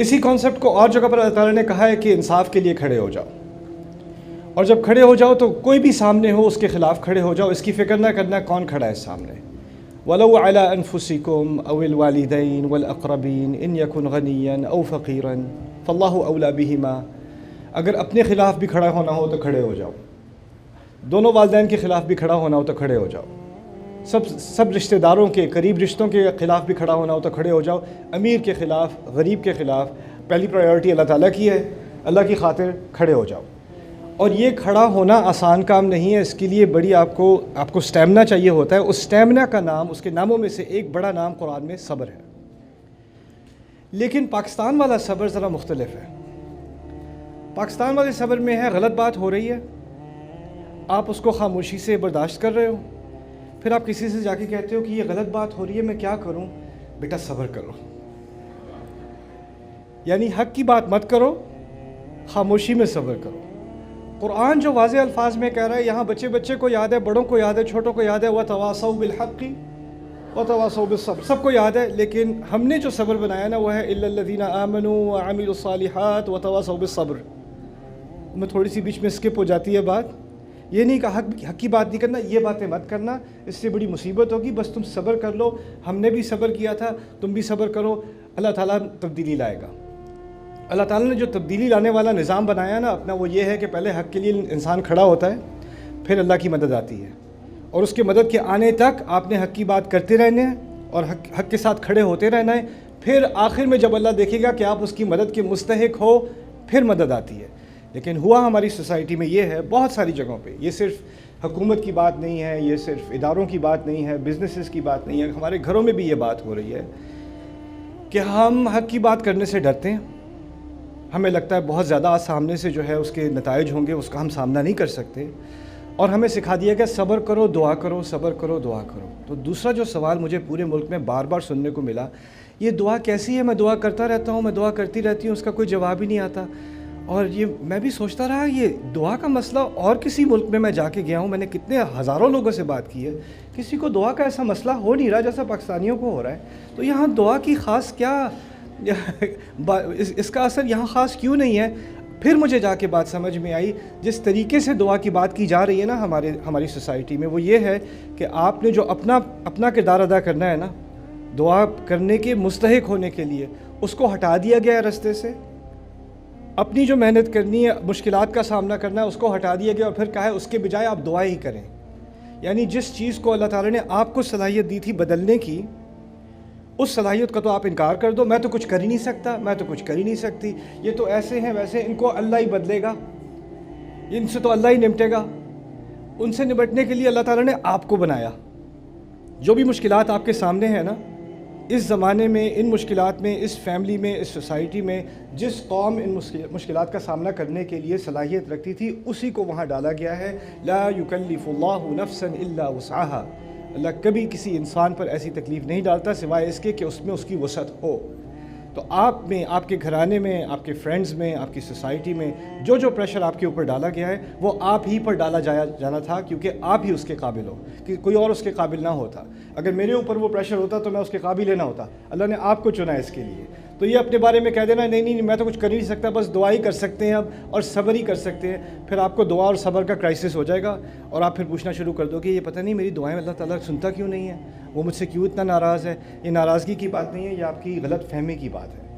اسی کانسیپٹ کو اور جگہ پر اللہ تعالیٰ نے کہا ہے کہ انصاف کے لیے کھڑے ہو جاؤ، اور جب کھڑے ہو جاؤ تو کوئی بھی سامنے ہو اس کے خلاف کھڑے ہو جاؤ، اس کی فکر نہ کرنا کون کھڑا ہے سامنے۔ وَلَوْ عَلَىٰ أَنفُسِكُمْ أَوِ الْوَالِدَيْنِ وَالْأَقْرَبِينَ إِنْ يَكُنْ غَنِيًّا أَوْ فَقِيرًا فَاللَّهُ أَوْلَىٰ بِهِمَا، اگر اپنے خلاف بھی کھڑا ہونا ہو تو کھڑے ہو جاؤ، دونوں والدین کے خلاف بھی کھڑا ہونا ہو تو کھڑے ہو جاؤ، سب رشتہ داروں کے قریب رشتوں کے خلاف بھی کھڑا ہونا ہو تو کھڑے ہو جاؤ، امیر کے خلاف، غریب کے خلاف، پہلی پرائیورٹی اللہ تعالیٰ کی ہے، اللہ کی خاطر کھڑے ہو جاؤ۔ اور یہ کھڑا ہونا آسان کام نہیں ہے، اس کے لیے بڑی آپ کو سٹیمنا چاہیے ہوتا ہے۔ اس سٹیمنا کا نام، اس کے ناموں میں سے ایک بڑا نام قرآن میں صبر ہے۔ لیکن پاکستان والا صبر ذرا مختلف ہے۔ پاکستان والے صبر میں ہے غلط بات ہو رہی ہے، آپ اس کو خاموشی سے برداشت کر رہے ہو، پھر آپ کسی سے جا کے کہتے ہو کہ یہ غلط بات ہو رہی ہے، میں کیا کروں؟ بیٹا صبر کرو، یعنی حق کی بات مت کرو، خاموشی میں صبر کرو۔ قرآن جو واضح الفاظ میں کہہ رہا ہے، یہاں بچے کو یاد ہے، بڑوں کو یاد ہے، چھوٹوں کو یاد ہے، وَتَوَاصَوْا بِالْحَقِّ وَتَوَاصَوْا بِالصَّبْرِ، سب کو یاد ہے، لیکن ہم نے جو صبر بنایا نا وہ ہے إِلَّا الَّذِينَ آمَنُوا وَعَمِلُوا الصَّالِحَاتِ وَتَوَاصَوْا بِالصَّبْرِ۔ میں تھوڑی سی بیچ میں اسکپ ہو جاتی ہے بات، یہ نہیں کہ حق کی بات نہیں کرنا، یہ باتیں مت کرنا، اس سے بڑی مصیبت ہوگی، بس تم صبر کر لو، ہم نے بھی صبر کیا تھا، تم بھی صبر کرو، اللہ تعالیٰ تبدیلی لائے گا۔ اللہ تعالیٰ نے جو تبدیلی لانے والا نظام بنایا نا اپنا، وہ یہ ہے کہ پہلے حق کے لیے انسان کھڑا ہوتا ہے، پھر اللہ کی مدد آتی ہے، اور اس کے مدد کے آنے تک آپ نے حق کی بات کرتے رہنے ہیں اور حق کے ساتھ کھڑے ہوتے رہنا ہے، پھر آخر میں جب اللہ دیکھے گا کہ آپ اس کی مدد کے مستحق ہو، پھر مدد آتی ہے۔ لیکن ہوا ہماری سوسائٹی میں یہ ہے، بہت ساری جگہوں پہ، یہ صرف حکومت کی بات نہیں ہے، یہ صرف اداروں کی بات نہیں ہے، بزنسز کی بات نہیں ہے، ہمارے گھروں میں بھی یہ بات ہو رہی ہے کہ ہم حق کی بات کرنے سے ڈرتے ہیں، ہمیں لگتا ہے بہت زیادہ سامنے سے جو ہے اس کے نتائج ہوں گے، اس کا ہم سامنا نہیں کر سکتے، اور ہمیں سکھا دیا گیا صبر کرو دعا کرو، صبر کرو دعا کرو۔ تو دوسرا جو سوال مجھے پورے ملک میں بار بار سننے کو ملا، یہ دعا کیسی ہے؟ میں دعا کرتا رہتا ہوں، میں دعا کرتی رہتی ہوں، اس کا کوئی جواب ہی نہیں آتا۔ اور یہ میں بھی سوچتا رہا، یہ دعا کا مسئلہ اور کسی ملک میں جا کے گیا ہوں، میں نے کتنے ہزاروں لوگوں سے بات کی ہے، کسی کو دعا کا ایسا مسئلہ ہو نہیں رہا جیسا پاکستانیوں کو ہو رہا ہے۔ تو یہاں دعا کی خاص کیا، اس کا اثر یہاں خاص کیوں نہیں ہے؟ پھر مجھے جا کے بات سمجھ میں آئی، جس طریقے سے دعا کی بات کی جا رہی ہے نا ہماری سوسائٹی میں، وہ یہ ہے کہ آپ نے جو اپنا کردار ادا کرنا ہے نا دعا کرنے کے مستحق ہونے کے لیے، اس کو ہٹا دیا گیا ہے رستے سے۔ اپنی جو محنت کرنی ہے، مشکلات کا سامنا کرنا ہے، اس کو ہٹا دیا گیا، اور پھر کہا ہے اس کے بجائے آپ دعا ہی کریں۔ یعنی جس چیز کو اللہ تعالیٰ نے آپ کو صلاحیت دی تھی بدلنے کی، اس صلاحیت کا تو آپ انکار کر دو، میں تو کچھ کر ہی نہیں سکتا، میں تو کچھ کر ہی نہیں سکتی، یہ تو ایسے ہیں ویسے، ان کو اللہ ہی بدلے گا، ان سے تو اللہ ہی نمٹے گا۔ ان سے نمٹنے کے لیے اللہ تعالیٰ نے آپ کو بنایا۔ جو بھی مشکلات آپ کے سامنے ہیں نا، اس زمانے میں، ان مشکلات میں، اس فیملی میں، اس سوسائٹی میں، جس قوم ان مشکلات کا سامنا کرنے کے لیے صلاحیت رکھتی تھی، اسی کو وہاں ڈالا گیا ہے۔ لا یکلف اللہ نفسا الا وسعها، اللہ کبھی کسی انسان پر ایسی تکلیف نہیں ڈالتا سوائے اس کے کہ اس میں اس کی وسعت ہو۔ تو آپ میں، آپ کے گھرانے میں، آپ کے فرینڈز میں، آپ کی سوسائٹی میں جو پریشر آپ کے اوپر ڈالا گیا ہے، وہ آپ ہی پر ڈالا جانا تھا، کیونکہ آپ ہی اس کے قابل ہو، کہ کوئی اور اس کے قابل نہ ہوتا۔ اگر میرے اوپر وہ پریشر ہوتا تو میں اس کے قابل ہی نہ ہوتا، اللہ نے آپ کو چنا ہے اس کے لیے۔ تو یہ اپنے بارے میں کہہ دینا نہیں میں تو کچھ کر ہی نہیں سکتا، بس دعا ہی کر سکتے ہیں اب، اور صبر ہی کر سکتے ہیں، پھر آپ کو دعا اور صبر کا کرائسس ہو جائے گا، اور آپ پھر پوچھنا شروع کر دو کہ یہ پتہ نہیں میری دعائیں اللہ تعالیٰ سنتا کیوں نہیں ہے، وہ مجھ سے کیوں اتنا ناراض ہے۔ یہ ناراضگی کی بات نہیں ہے، یہ آپ کی غلط فہمی کی بات ہے۔